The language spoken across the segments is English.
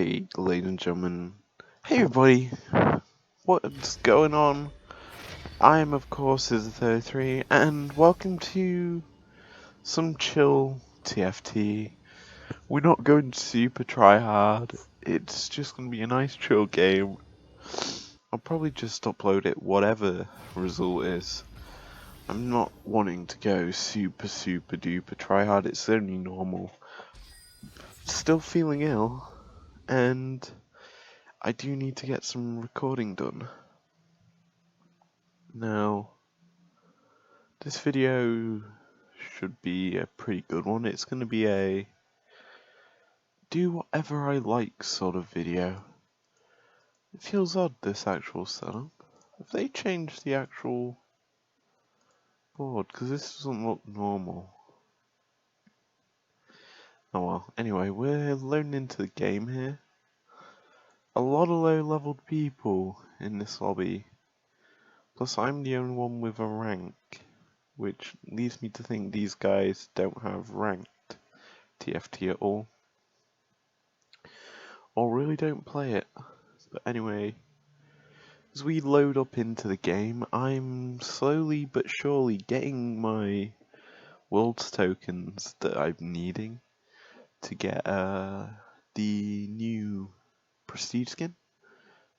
Hey, ladies and gentlemen. Hey, everybody. What's going on? I am, of course, Iz33, and welcome to some chill TFT. We're not going super try hard. It's just going to be a nice chill game. I'll probably just upload it whatever result is. I'm not wanting to go super duper try hard. It's only normal. Still feeling ill, and I do need to get some recording done. Now, this video should be a pretty good one. It's going to be a do whatever I like sort of video. It feels odd, this actual setup. Have they changed the actual board? Because this doesn't look normal. Oh well, anyway, we're loading into the game here. A lot of low-leveled people in this lobby. Plus I'm the only one with a rank, which leads me to think these guys don't have ranked TFT at all. Or really don't play it. But anyway, as we load up into the game, I'm slowly but surely getting my world's tokens that I'm needing to get the new prestige skin,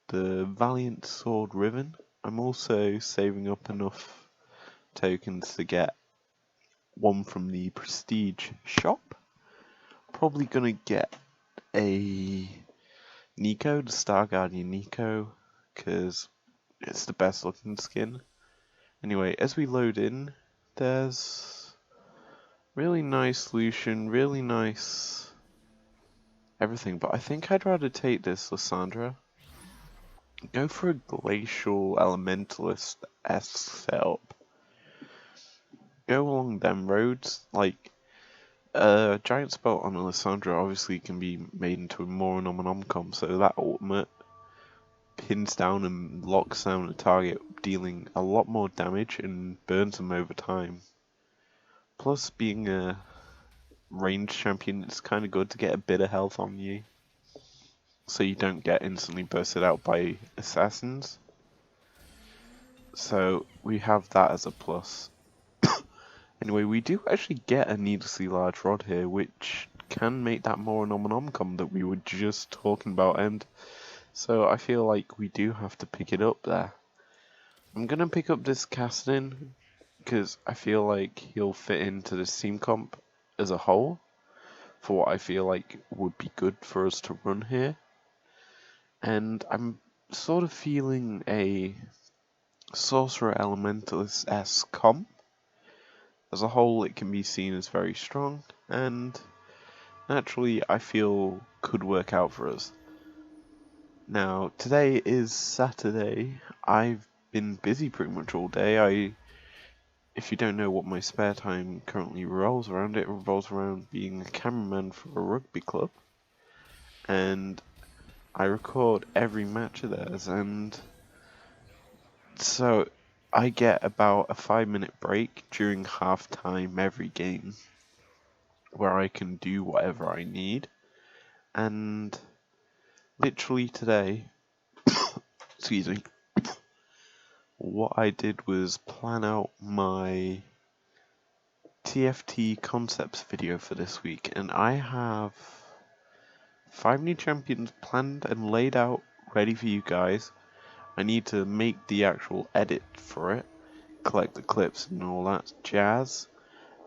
the Valiant Sword Ribbon. I'm also saving up enough tokens to get one from the prestige shop. Probably gonna get a Nico, the Star Guardian Nico, because it's the best looking skin. Anyway, as we load in, there's really nice Lucian, really nice everything, but I think I'd rather take this Lysandra. Go for a Glacial Elementalist-esque setup. Go along them roads, like a giant spell on Lysandra obviously can be made into a more nom-nom-com, so that ultimate pins down and locks down a target, dealing a lot more damage and burns them over time. Plus, being a ranged champion, it's kind of good to get a bit of health on you, so you don't get instantly bursted out by assassins. So we have that as a plus. Anyway, we do actually get a needlessly large rod here, which can make that more nom-nom-com that we were just talking about, and so I feel like we do have to pick it up there. I'm gonna pick up this Cassidin because I feel like he'll fit into this team comp as a whole for what I feel like would be good for us to run here. And I'm sort of feeling a Sorcerer Elementalist-esque comp. As a whole, it can be seen as very strong, and naturally I feel could work out for us. Now, today is Saturday. I've been busy pretty much all day. If you don't know what my spare time currently revolves around, it revolves around being a cameraman for a rugby club. And I record every match of theirs, and so I get about a 5-minute break during half time every game where I can do whatever I need. And literally today, excuse me, what I did was plan out my TFT concepts video for this week, and I have 5 new champions planned and laid out ready for you guys. I need to make the actual edit for it, collect the clips and all that jazz,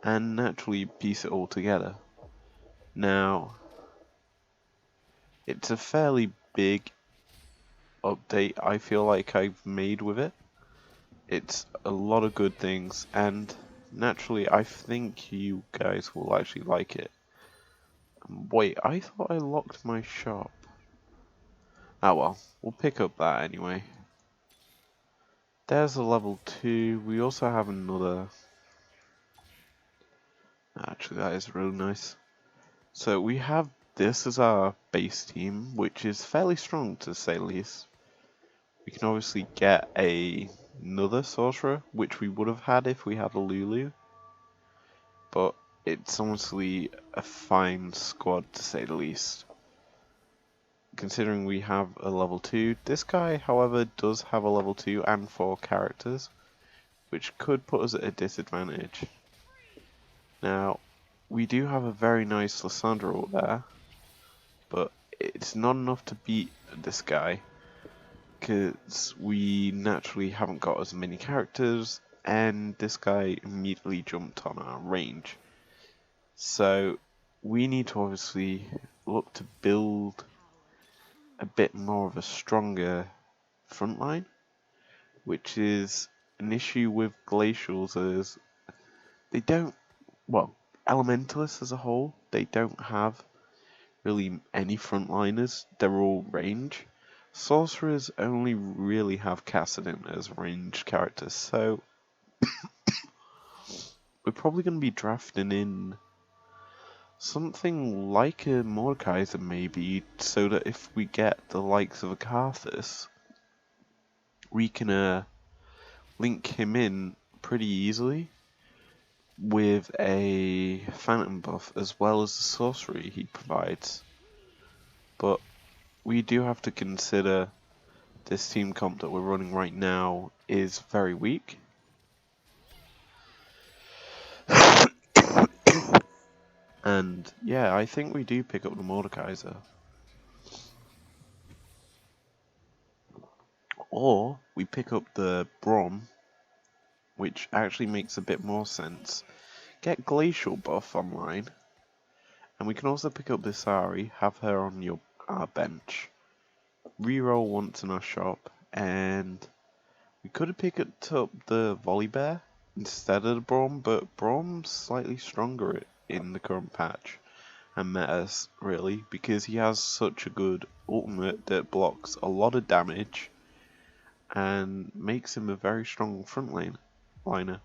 and naturally piece it all together. Now, it's a fairly big update I feel like I've made with it. It's a lot of good things, and naturally I think you guys will actually like it. Wait, I thought I locked my shop. Ah well, we'll pick up that anyway. There's a level 2, we also have another. Actually, that is really nice. So we have this as our base team, which is fairly strong to say the least. We can obviously get another sorcerer, which we would have had if we had a Lulu. But it's honestly a fine squad to say the least. considering we have a level 2. This guy, however, does have a level 2 and 4 characters, which could put us at a disadvantage. Now, we do have a very nice Lissandra there, but it's not enough to beat this guy, because we naturally haven't got as many characters, and this guy immediately jumped on our range. So we need to obviously look to build a bit more of a stronger front line, which is an issue with glacials as they don't, well, elementalists as a whole, they don't have really any frontliners, they're all range. Sorcerers only really have Kassadin as range characters, so we're probably going to be drafting in something like a Mordekaiser maybe, so that if we get the likes of a Karthus, we can link him in pretty easily with a Phantom buff as well as the sorcery he provides. But we do have to consider this team comp that we're running right now is very weak. And yeah, I think we do pick up the Mordekaiser. Or we pick up the Brom, which actually makes a bit more sense. Get Glacial buff online, and we can also pick up this Ari, have her on our bench, reroll once in our shop, and we could have picked up the Volibear instead of the Brom, but Brom's slightly stronger in the current patch and metas, really, because he has such a good ultimate that blocks a lot of damage and makes him a very strong front liner.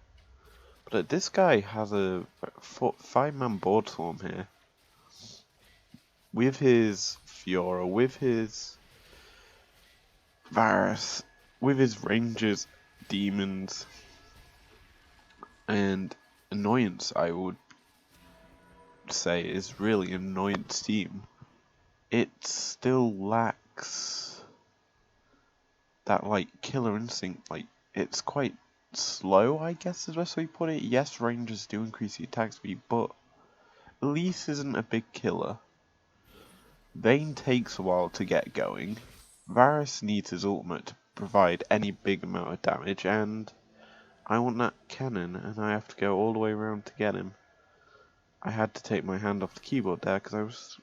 But this guy has a 5-man board storm here. With his Fiora, with his Varus, with his Rangers, Demons, and Annoyance, I would say is really an Annoyance team. It still lacks that killer instinct, it's quite slow, I guess is the best way to put it. Yes, Rangers do increase the attack speed, but Elise isn't a big killer. Vayne takes a while to get going. Varus needs his ultimate to provide any big amount of damage, and I want that cannon, and I have to go all the way around to get him. I had to take my hand off the keyboard there because I was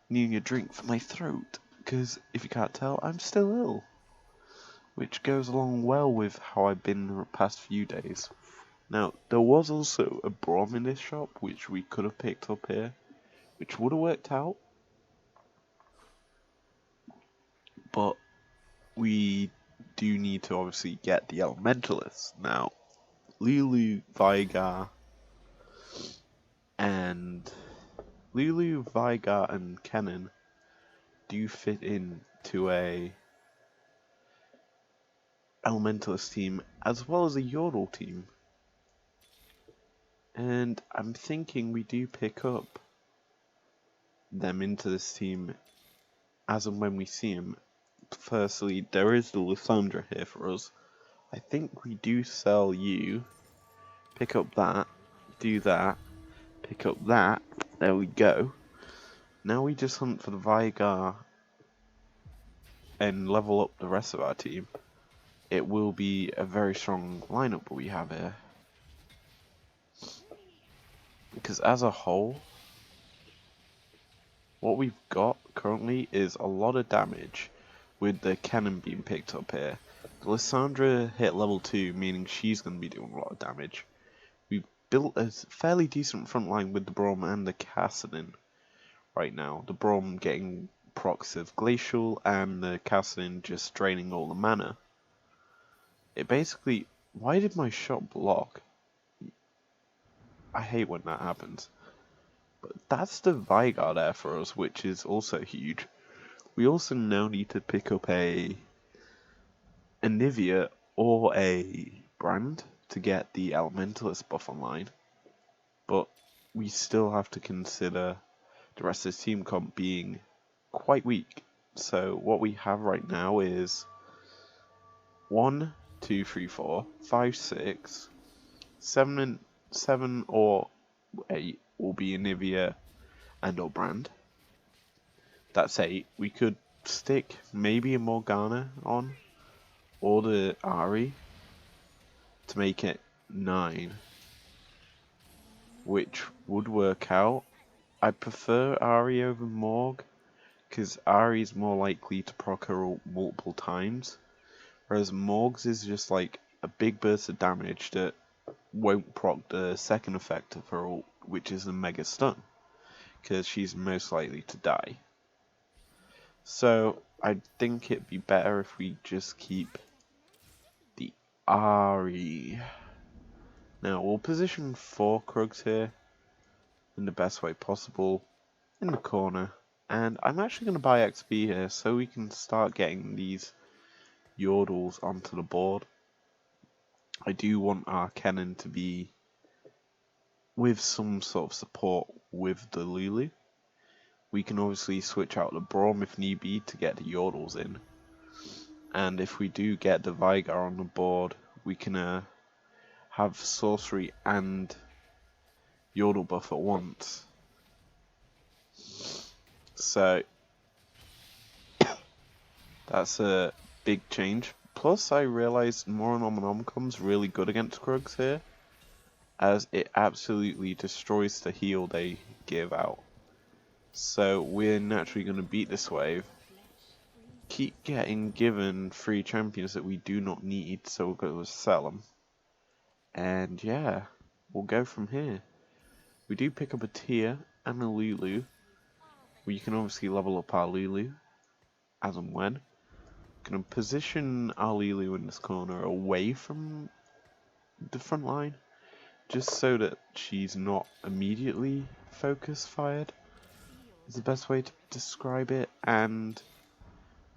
needing a drink for my throat, because if you can't tell, I'm still ill. Which goes along well with how I've been the past few days. Now, there was also a Brom in this shop, which we could have picked up here, which would have worked out. But we do need to obviously get the Elementalists. Now, Lulu, Vigar, and Kennen do fit into a Elementalist team as well as a Yordle team. And I'm thinking we do pick up them into this team as and when we see them. Firstly, there is the Lissandra here for us. I think we do sell you, pick up that, do that, pick up that, there we go. Now we just hunt for the Vigar and level up the rest of our team. It will be a very strong lineup we have here. Because as a whole, what we've got currently is a lot of damage with the cannon being picked up here. Lissandra hit level 2, meaning she's going to be doing a lot of damage. We've built a fairly decent front line with the Brom and the Kassadin right now. The Brom getting procs of Glacial and the Kassadin just draining all the mana. It basically... Why did my shot block? I hate when that happens. But that's the Vigar there for us, which is also huge. We also now need to pick up a Nivea or a Brand to get the Elementalist buff online. But we still have to consider the rest of the team comp being quite weak. So what we have right now is 1, 2, 3, 4, 5, 6, 7 or 8 will be a Nivea and or brand. That's 8. We could stick maybe a Morgana on, or the Ari, to make it 9, which would work out. I prefer Ari over Morg, because Ari is more likely to proc her ult multiple times, whereas Morg's is just like a big burst of damage that won't proc the second effect of her ult, which is a mega stun, because she's most likely to die. So I think it'd be better if we just keep the Ari. Now we'll position 4 Krugs here in the best way possible in the corner, and I'm actually going to buy XP here so we can start getting these Yordles onto the board. I do want our Kennen to be with some sort of support with the Lulu. We can obviously switch out the Braum if need be to get the Yordles in. And if we do get the Veigar on the board, we can have Sorcery and Yordle buff at once. So that's a big change. Plus I realised Moronomicom's really good against Krugs here, as it absolutely destroys the heal they give out. So we're naturally going to beat this wave. Keep getting given free champions that we do not need, so we'll go sell them. And yeah, we'll go from here. We do pick up a Tia and a Lulu. We can obviously level up our Lulu as and when. Gonna position our Lulu in this corner away from the front line, just so that she's not immediately focus fired, is the best way to describe it. And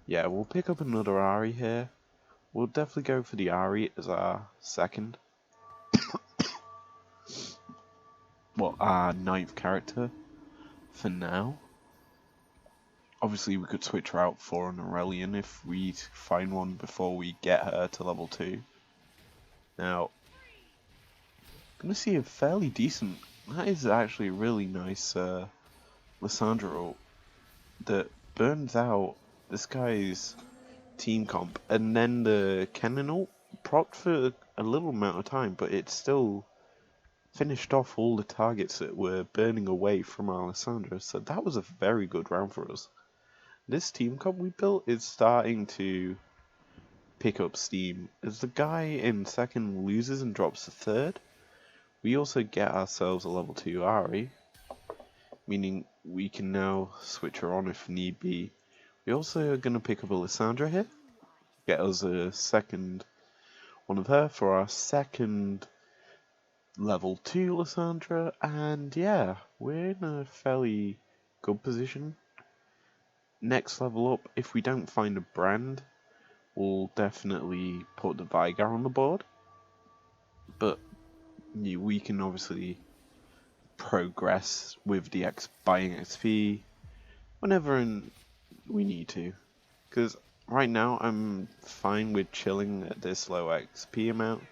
yeah, we'll pick up another Ari here. We'll definitely go for the Ari as our second. Well, our 9th character for now. Obviously we could switch her out for an Aurelion if we find one before we get her to level 2. Now, gonna see a fairly decent, that is actually a really nice Lissandra ult that burns out this guy's team comp, and then the Kennen ult procced for a little amount of time, but it still finished off all the targets that were burning away from our Lissandra, so that was a very good round for us. This team comp we built is starting to pick up steam. As the guy in second loses and drops to third, we also get ourselves a level 2 Ari, meaning we can now switch her on if need be. We also are going to pick up a Lissandra here, get us a second one of her for our second level 2 Lissandra, and yeah, we're in a fairly good position. Next level up, if we don't find a brand, we'll definitely put the Veigar on the board, but we can obviously progress with the buying XP whenever we need to, because right now I'm fine with chilling at this low XP amount,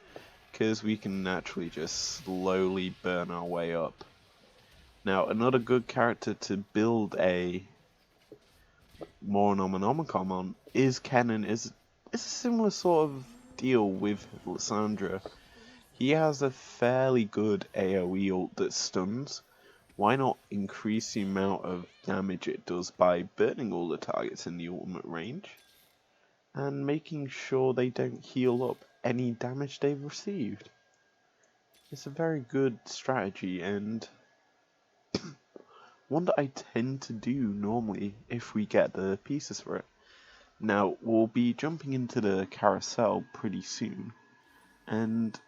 because we can naturally just slowly burn our way up. Now another good character to build a Moronomicom on is Kennen. Is a similar sort of deal with Lissandra. He has a fairly good AoE ult that stuns. Why not increase the amount of damage it does by burning all the targets in the ultimate range and making sure they don't heal up any damage they've received? It's a very good strategy, and one that I tend to do normally if we get the pieces for it. Now, we'll be jumping into the carousel pretty soon, and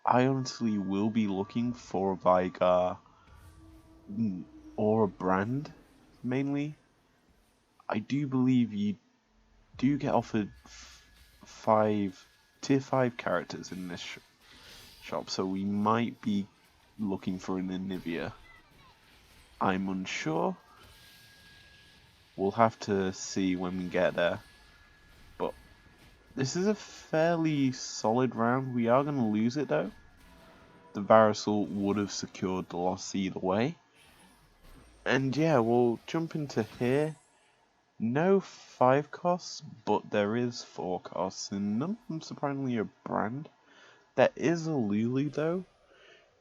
I honestly will be looking for a Veigar or a brand, mainly. I do believe you do get offered tier 5 characters in this shop, so we might be looking for an Nivea. I'm unsure, We'll have to see when we get there. But this is a fairly solid round. We are going to lose it though. The Varusal would have secured the loss either way. And yeah, we'll jump into here. No 5 costs, but there is 4 costs, and none of them surprisingly are brand. There is a Lulu though,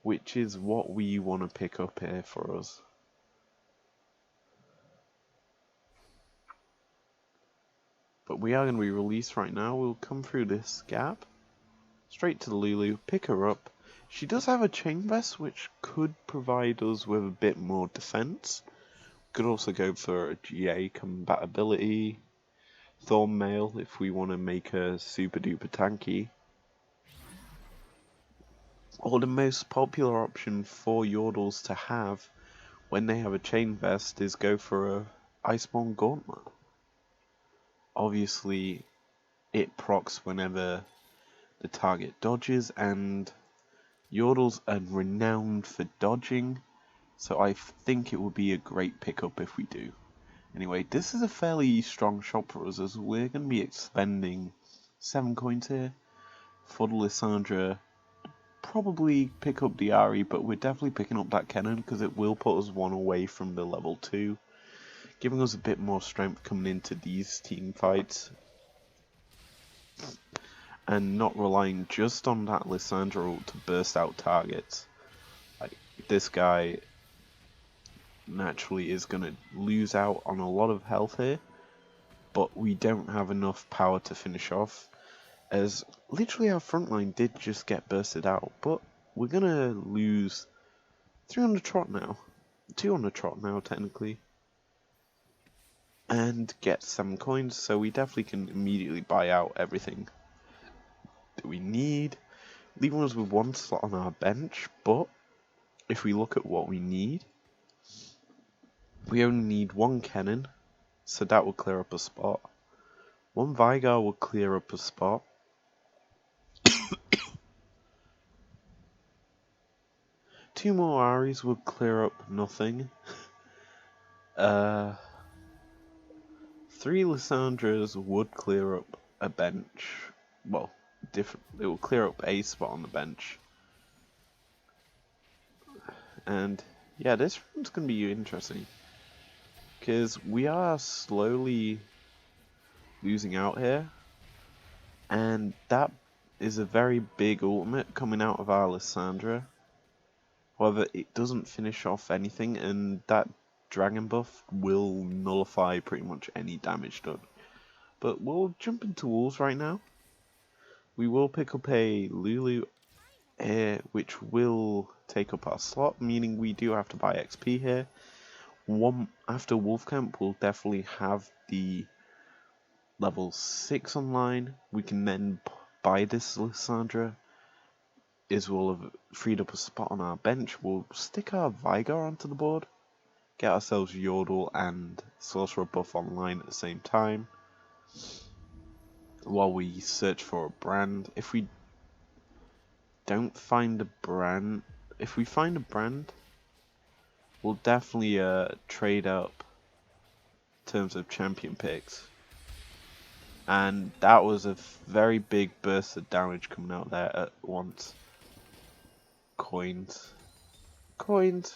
which is what we want to pick up here for us. But we are going to be released right now. We'll come through this gap, straight to the Lulu, pick her up. She does have a chain vest, which could provide us with a bit more defense. Could also go for a GA compatibility, Thorn Mail if we want to make her super duper tanky. Or the most popular option for Yordles to have when they have a chain vest is go for a Iceborne Gauntlet. Obviously, it procs whenever the target dodges, and Yordles are renowned for dodging, so I think it would be a great pickup if we do. Anyway, this is a fairly strong shot for us, as we're going to be expending 7 coins here for the Lissandra. Probably pick up the Ari, but we're definitely picking up that Kennen because it will put us 1 away from the level 2, giving us a bit more strength coming into these team fights, and not relying just on that Lissandra ult to burst out targets. Like, this guy naturally is going to lose out on a lot of health here, but we don't have enough power to finish off, as literally our front line did just get bursted out, but we're going to lose 300 trot now, 200 trot now technically, and get 7 coins, so we definitely can immediately buy out everything that we need, leaving us with 1 slot on our bench. But if we look at what we need, we only need 1 Kennen, so that will clear up a spot. 1 Veigar will clear up a spot. 2 more Aries will clear up nothing. 3 Lissandras would clear up a bench. Well, it will clear up a spot on the bench. And yeah, this round's going to be interesting, because we are slowly losing out here, and that is a very big ultimate coming out of our Lissandra. However, it doesn't finish off anything, and that dragon buff will nullify pretty much any damage done. But we'll jump into walls right now. We will pick up a Lulu here, which will take up our slot, meaning we do have to buy XP here. After Wolfcamp, we'll definitely have the level 6 online. We can then buy this Lissandra, as we'll have freed up a spot on our bench. We'll stick our Veigar onto the board, get ourselves Yordle and Sorcerer buff online at the same time, while we search for a brand. If we don't find a brand, if we find a brand, we'll definitely trade up in terms of champion picks. And that was a very big burst of damage coming out there at once. Coins,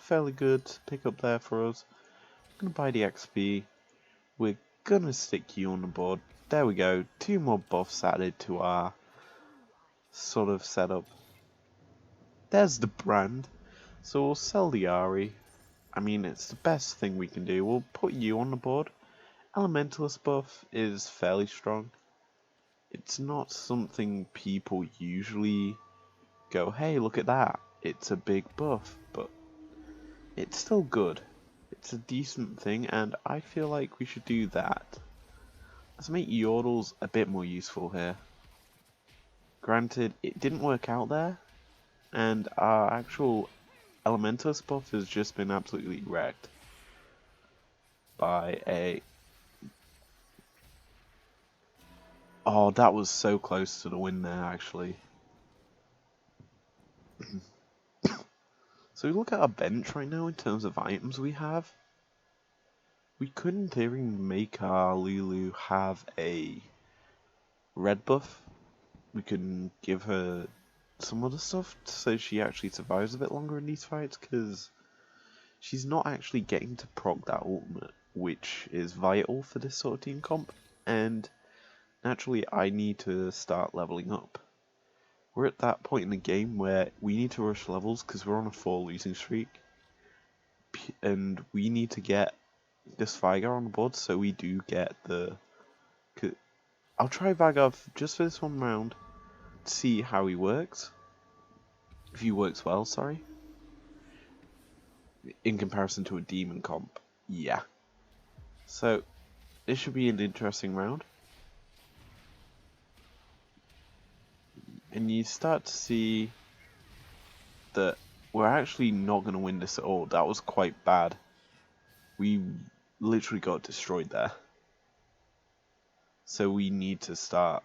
fairly good to pick up there for us. I'm gonna buy the XP. We're gonna stick you on the board. There we go. 2 more buffs added to our sort of setup. There's the brand. So we'll sell the Ari. I mean, it's the best thing we can do. We'll put you on the board. Elementalist buff is fairly strong. It's not something people usually go, hey, look at that, it's a big buff, but it's still good. It's a decent thing, and I feel like we should do that. Let's make Yordles a bit more useful here. Granted, it didn't work out there, and our actual Elementalist buff has just been absolutely wrecked by a... Oh, that was so close to the win there, actually. So we look at our bench right now in terms of items we have. We could in theory make our Lulu have a red buff. We can give her some other stuff so she actually survives a bit longer in these fights, because she's not actually getting to proc that ultimate, which is vital for this sort of team comp, and naturally I need to start leveling up. We're at that point in the game where we need to rush levels because we're on a 4 losing streak, and we need to get this Vigar on the board so we do get the... I'll try Vigar just for this one round to see how he works. If he works well, sorry. In comparison to a demon comp. Yeah. So, this should be an interesting round. And you start to see that we're actually not going to win this at all. That was quite bad. We literally got destroyed there. So we need to start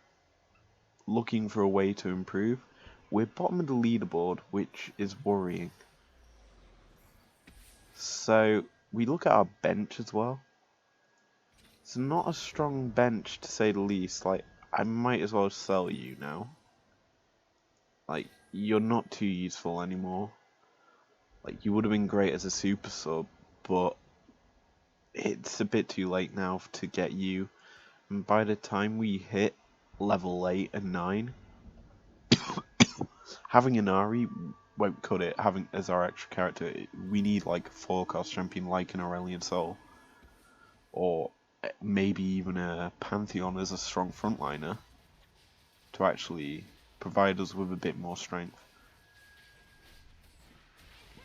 looking for a way to improve. We're bottom of the leaderboard, which is worrying. So we look at our bench as well. It's not a strong bench to say the least. Like, I might as well sell you now. Like, you're not too useful anymore. Like, you would have been great as a super sub, but it's a bit too late now to get you. And by the time we hit level 8 and 9, having an Ari won't cut it. Having as our extra character, we need like a 4-cost champion like an Aurelion Soul, or maybe even a Pantheon as a strong frontliner to actually provide us with a bit more strength.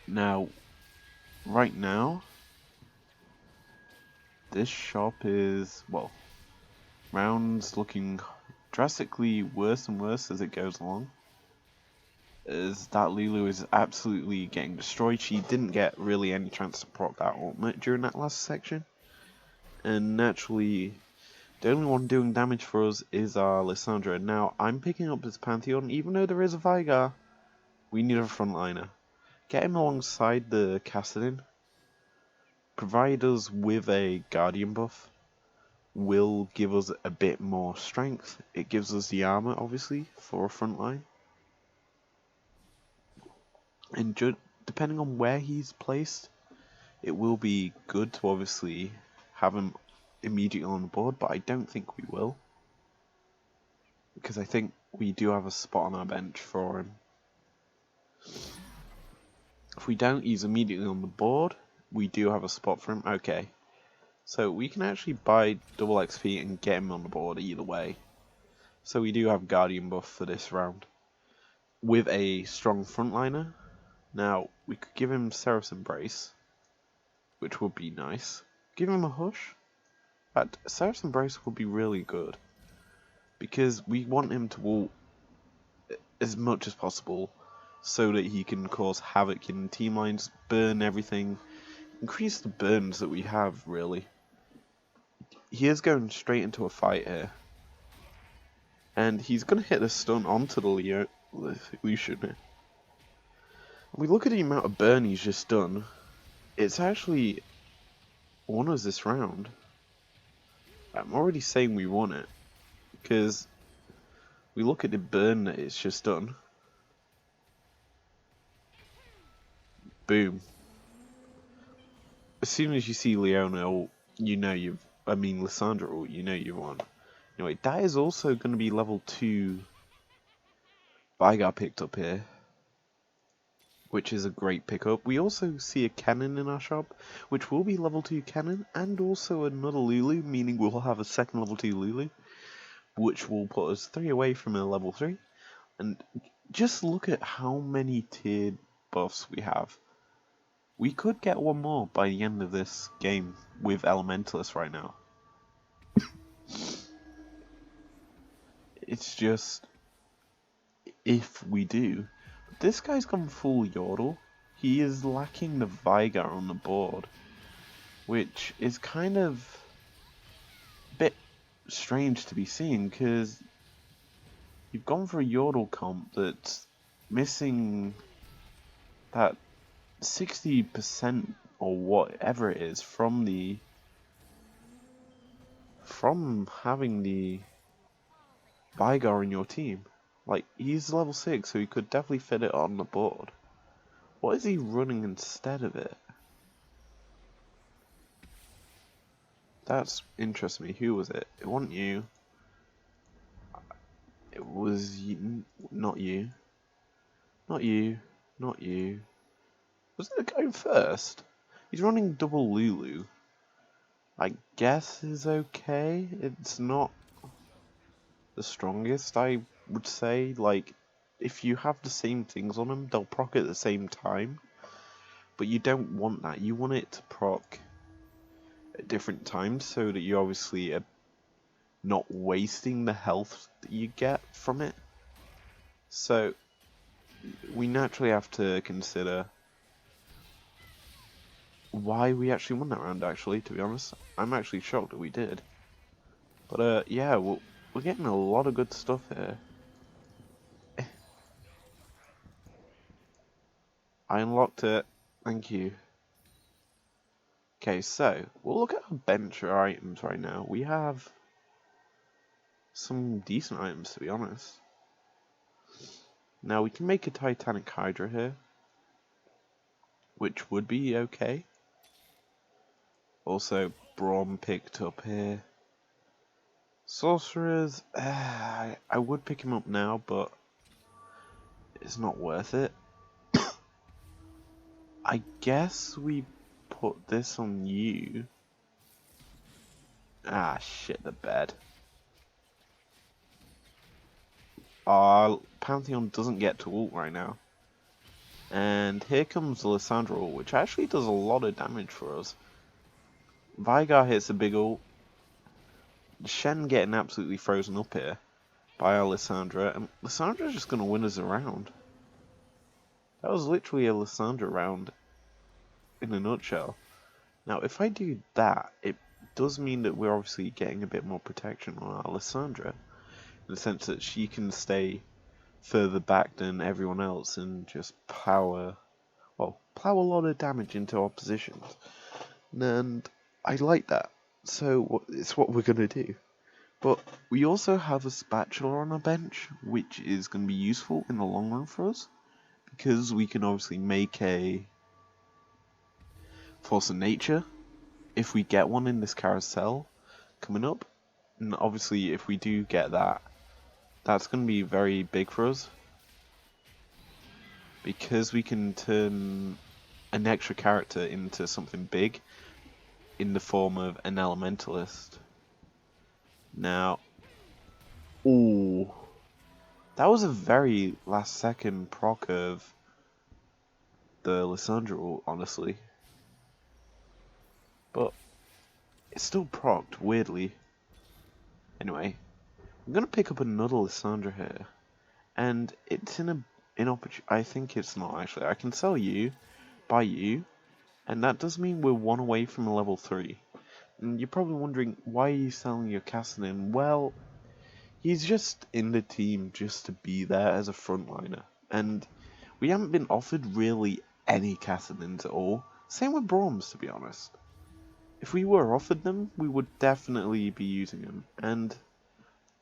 Now, right now, this shop is, well, rounds looking drastically worse and worse as it goes along. As that Lulu is absolutely getting destroyed. She didn't get really any chance to proc that ultimate during that last section. And naturally, the only one doing damage for us is our Lissandra. Now, I'm picking up this Pantheon, even though there is a Vigar. We need a frontliner. Get him alongside the Kassadin. Provide us with a Guardian buff. Will give us a bit more strength. It gives us the armor, obviously, for a frontline. And depending on where he's placed, it will be good to obviously have him immediately on the board, but I don't think we will. Because I think we do have a spot on our bench for him. If we don't, he's immediately on the board. We do have a spot for him. Okay. So we can actually buy double XP and get him on the board either way. So we do have Guardian buff for this round. With a strong frontliner. Now, we could give him Seraph's Embrace, which would be nice. Give him a Hush. But Seraph's Embrace would be really good, because we want him to ult as much as possible, so that he can cause havoc in team lines, burn everything, increase the burns that we have, really. He is going straight into a fight here. And he's going to hit the stun onto the Lucian. We look at the amount of burn he's just done. It's actually won us this round. I'm already saying we won it, because we look at the burn that it's just done. Boom. As soon as you see Leona ult, you know Lissandra ult, you know you've won. Anyway, that is also going to be level 2 Vigar picked up here, which is a great pickup. We also see a cannon in our shop, which will be level 2 cannon, and also another Lulu, meaning we'll have a second level 2 Lulu, which will put us 3 away from a level 3. And just look at how many tiered buffs we have. We could get one more by the end of this game with Elementalist right now. It's just, if we do. This guy's gone full Yordle. He is lacking the Vigar on the board, which is kind of a bit strange to be seeing, because you've gone for a Yordle comp that's missing that 60% or whatever it is from the from having the Vigar in your team. Like, he's level 6, so he could definitely fit it on the board. What is he running instead of it? That's interesting me. Who was it? It wasn't you. It was you, not you. Not you. Not you. Was it the guy first? He's running double Lulu. I guess is okay. It's not the strongest, I would say. Like, if you have the same things on them, they'll proc at the same time. But you don't want that. You want it to proc at different times so that you obviously are not wasting the health that you get from it. So, we naturally have to consider why we actually won that round, actually, to be honest. I'm actually shocked that we did. But, yeah, we're getting a lot of good stuff here. I unlocked it. Thank you. Okay, so, we'll look at our bench items right now. We have some decent items, to be honest. Now, we can make a Titanic Hydra here, which would be okay. Also, Braum picked up here. Sorcerers, I would pick him up now, but it's not worth it. I guess we put this on you. Ah, shit, the bed. Our Pantheon doesn't get to ult right now. And here comes the Lissandra ult, which actually does a lot of damage for us. Vigar hits a big ult. Shen getting absolutely frozen up here by our Lissandra, and Lissandra's just going to win us a round. That was literally a Lissandra round in a nutshell. Now, if I do that, it does mean that we're obviously getting a bit more protection on our Lissandra, in the sense that she can stay further back than everyone else and just plow a lot of damage into our positions. And I like that, so it's what we're going to do. But we also have a spatula on our bench, which is going to be useful in the long run for us, because we can obviously make a Force of Nature if we get one in this carousel coming up. And obviously if we do get that, that's going to be very big for us, because we can turn an extra character into something big in the form of an elementalist. Now, ooh, that was a very last second proc of the Lissandra ult, honestly. But it's still procced, weirdly. Anyway, I'm gonna pick up another Lissandra here, and it's in I think it's not actually. I can sell you, buy you, and that does mean we're one away from a level 3. And you're probably wondering, why are you selling your Kassadin? Well, he's just in the team just to be there as a frontliner, and we haven't been offered really any Kassadins at all. Same with Brahms, to be honest. If we were offered them, we would definitely be using them. And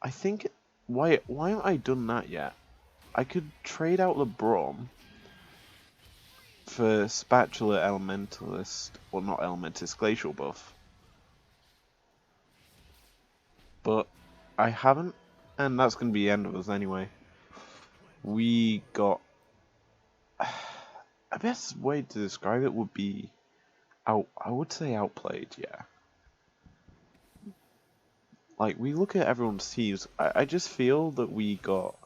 I think, why haven't I done that yet? I could trade out the Braum for Spatula Elementalist, well, not Elementalist, Glacial buff. But I haven't, and that's going to be the end of us anyway. We got, I best way to describe it would be I would say outplayed, yeah. Like, we look at everyone's teams, I just feel that we got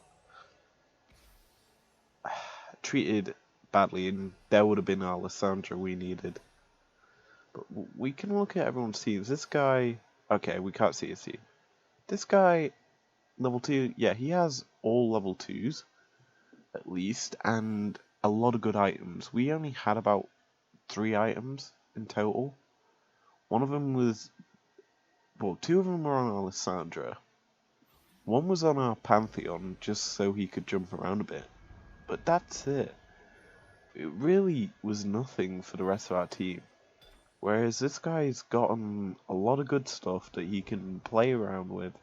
treated badly, and there would have been our Lissandra we needed. But we can look at everyone's teams. This guy, okay, we can't see his team. This guy, level 2, yeah, he has all level 2s, at least, and a lot of good items. We only had about 3 items in total. One of them was, well, 2 of them were on our Lissandra. One was on our Pantheon, just so he could jump around a bit. But that's it. It really was nothing for the rest of our team. Whereas this guy's gotten a lot of good stuff that he can play around with.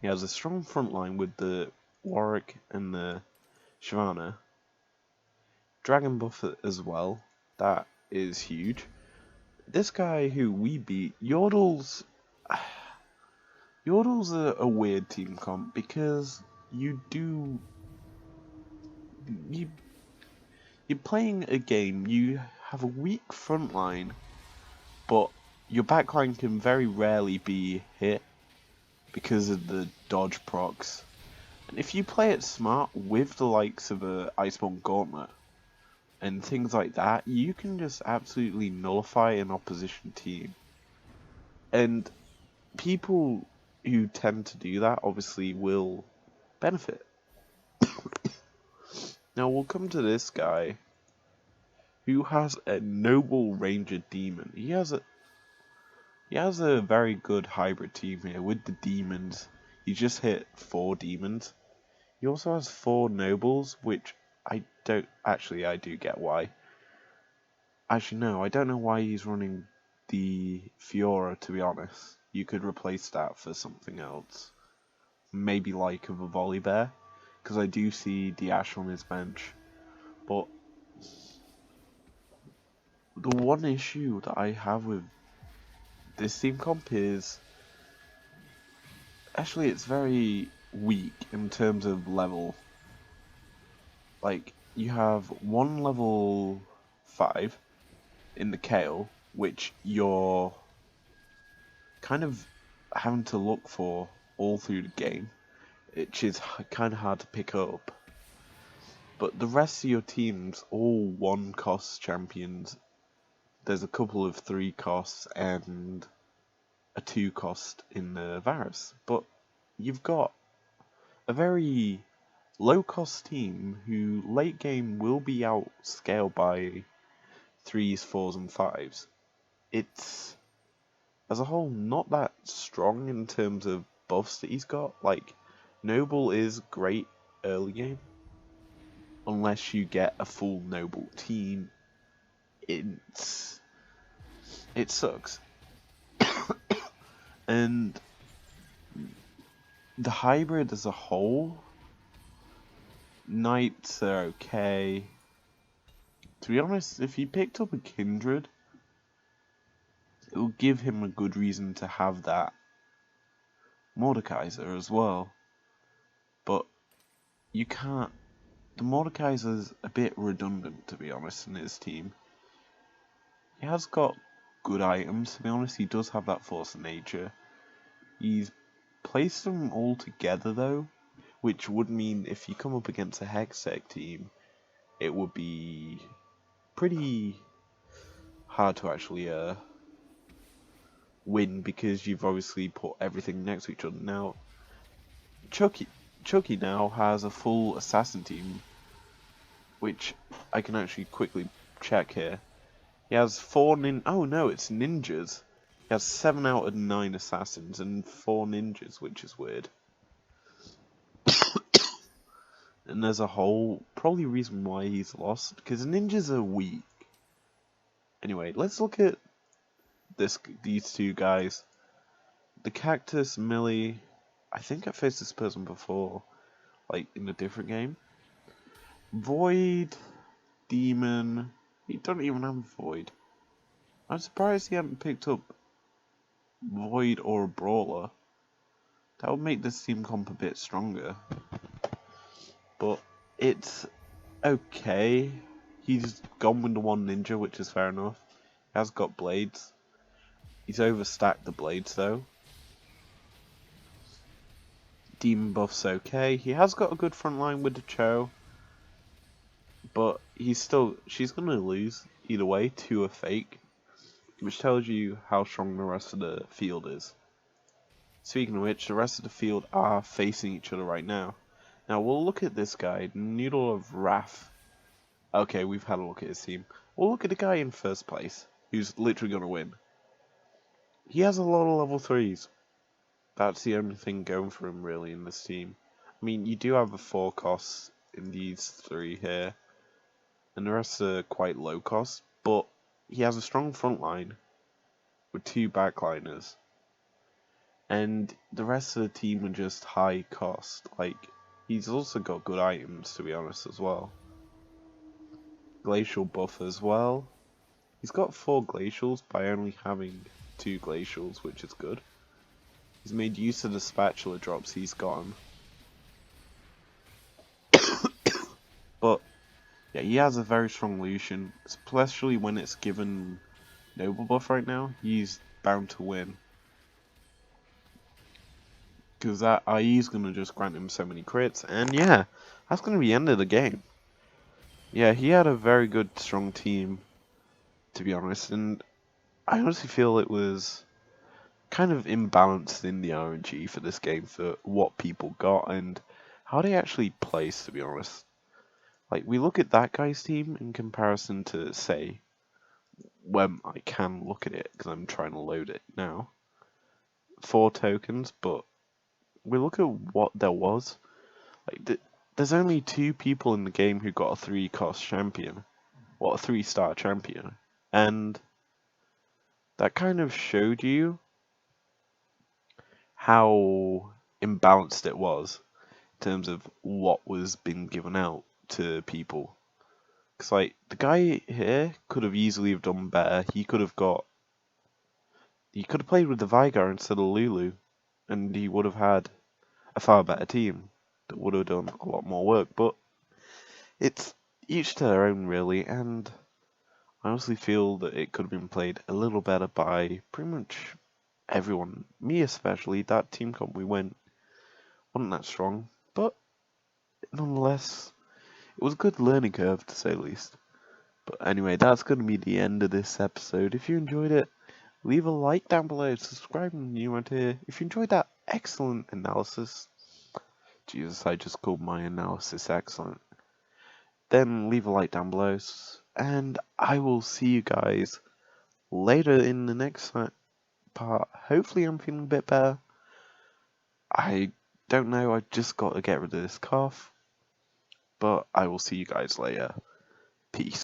He has a strong front line with the Warwick and the Shyvana. Dragon buff as well. That is huge. This guy who we beat, Yordle's a weird team comp because you you're playing a game, you have a weak front line, but your backline can very rarely be hit because of the dodge procs. And if you play it smart with the likes of a Iceborne Gauntlet and things like that, you can just absolutely nullify an opposition team. And people who tend to do that obviously will benefit. Now we'll come to this guy who has a noble ranger demon. He has a very good hybrid team here with the demons. He just hit 4 demons. He also has 4 nobles, which I do get why. Actually no, I don't know why he's running the Fiora, to be honest. You could replace that for something else. Maybe like of a volley bear, because I do see the Ash on his bench. But the one issue that I have with this team comp is actually it's very weak in terms of level. Like, you have one level 5 in the Kale, which you're kind of having to look for all through the game, which is kind of hard to pick up. But the rest of your team's all 1 cost champions. There's a couple of 3 costs and a 2 cost in the Varus. But you've got a very low cost team who late game will be outscaled by 3s, 4s and 5s. It's, as a whole, not that strong in terms of buffs that he's got. Like, Noble is great early game. Unless you get a full Noble team, it sucks. And the hybrid as a whole, Knights are okay. To be honest, if he picked up a Kindred, it will give him a good reason to have that Mordekaiser as well. But you can't. The Mordekaiser's a bit redundant, to be honest, in his team. He has got good items, to be honest. He does have that Force of Nature. He's placed them all together, though, which would mean if you come up against a Hextech team, it would be pretty hard to actually win, because you've obviously put everything next to each other. Now, Chucky now has a full assassin team, which I can actually quickly check here. He has 4 oh no, it's ninjas. He has 7 out of 9 assassins and 4 ninjas, which is weird. And there's a whole probably reason why he's lost, because ninjas are weak. Anyway, let's look at these 2 guys. The Cactus Millie, I think I faced this person before, like in a different game. Void, Demon, he doesn't even have Void. I'm surprised he hadn't picked up Void or a Brawler. That would make this team comp a bit stronger. But it's okay. He's gone with the 1 ninja, which is fair enough. He has got blades. He's overstacked the blades though. Demon buff's okay. He has got a good front line with the Cho. But she's gonna lose either way to a fake, which tells you how strong the rest of the field is. Speaking of which, the rest of the field are facing each other right now. Now we'll look at this guy, Noodle of Wrath. Okay, we've had a look at his team. We'll look at the guy in first place, who's literally gonna win. He has a lot of level 3s. That's the only thing going for him really in this team. I mean, you do have a 4 costs in these 3 here, and the rest are quite low cost, but he has a strong front line. with 2 backliners, and the rest of the team are just high cost. Like, he's also got good items, to be honest, as well. Glacial buff as well. He's got 4 glacials by only having 2 glacials, which is good. He's made use of the spatula drops he's gotten. But yeah, he has a very strong Lucian, especially when it's given Noble buff right now. He's bound to win. Because that IE is going to just grant him so many crits, and yeah, that's going to be the end of the game. Yeah, he had a very good, strong team, to be honest, and I honestly feel it was kind of imbalanced in the RNG for this game for what people got and how they actually placed, to be honest. Like, we look at that guy's team in comparison to, say, when I can look at it, because I'm trying to load it now. 4 tokens, but we look at what there was. Like, there's only 2 people in the game who got a 3-cost champion, or a 3-star champion, and that kind of showed you how imbalanced it was in terms of what was being given out to people. Because, like, the guy here could have easily have done better. He could have played with the Vigar instead of Lulu, and he would have had a far better team that would have done a lot more work. But it's each to their own, really, and I honestly feel that it could have been played a little better by pretty much everyone. Me especially. That team comp we went wasn't that strong, but nonetheless, it was a good learning curve to say the least. But anyway, that's going to be the end of this episode. If you enjoyed it, leave a like down below, subscribe if you're new around here. If you enjoyed that excellent analysis, Jesus, I just called my analysis excellent. Then leave a like down below, and I will see you guys later in the next part. Hopefully I'm feeling a bit better. I don't know, I just got to get rid of this cough. But I will see you guys later. Peace.